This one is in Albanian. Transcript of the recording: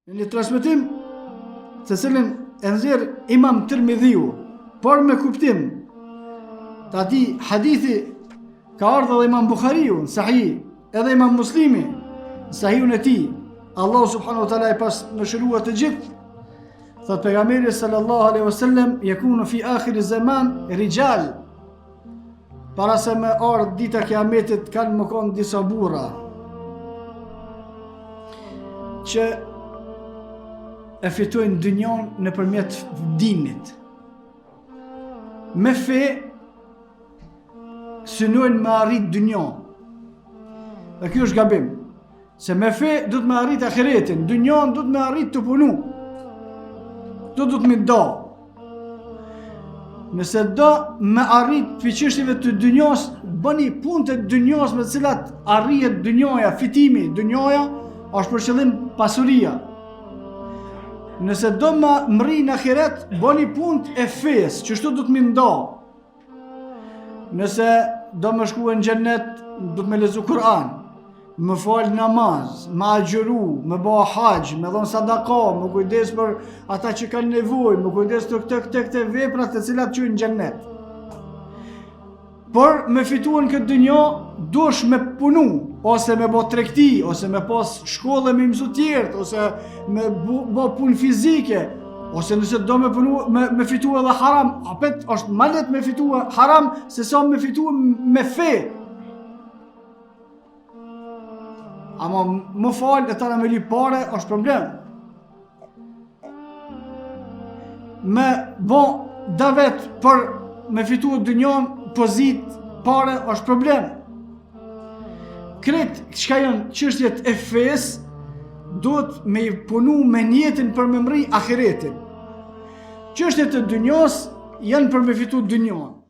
Në një transmetim të cilin e nxjerr Imam Tirmidhiu, por me kuptim të atij hadithi ka ardhur edhe Imam Buhariu në Sahih, edhe Imam Muslimi në Sahihun e tij. Allahu subhanahu wa taala e pas mëshiruar të gjithë. Thot pejgamberi sallallahu alaihi wasallam, yakunu fi akhir zaman rijal. Para se me ardh dita e kiametit kanë më kon disa burra që e fitojnë dynjon nëpërmjet dinit. Me fe synojnë me arrit dynjon. Dhe kjo është gabim. Se me fe du të me arrit ahiretin, dynjon du të me arrit të punu. Du të me do. Nëse do me arrit për çështjeve të dynjos, bëni punë të dynjos me cilat arrihet dynjoja, fitimi, dynjoja është për qëllim pasuria. Nëse do më mri në ahiret, bëni punë e fesë, që shtu du të më ndo. Nëse do më shku në xhennet, du të me lezu Kur'an, më fal namaz, më agjëru, më bë haxh, më dhon sadaka, më kujdes për ata që kanë nevojë, më kujdes të këto vepra të cilat çojnë në xhennet. Por me fituan këtë dynjë, dush me punu, ose me bë tregti, ose me pas shkollë me mësu tjertë, ose me bë punë fizike, ose nëse do me punu me fitu edhe haram, apet është më lehtë me fitu haram se sa me fitu me fe. Ama më falë e tana me li pare është problem. Me bon davet për me fitu dynjon, pozit, pare është problem. Kretë çka janë çështjet e fesë, duhet me punu me njetin për me mri ahiretin. Çështjet e dynjos janë për me fitu dynjon.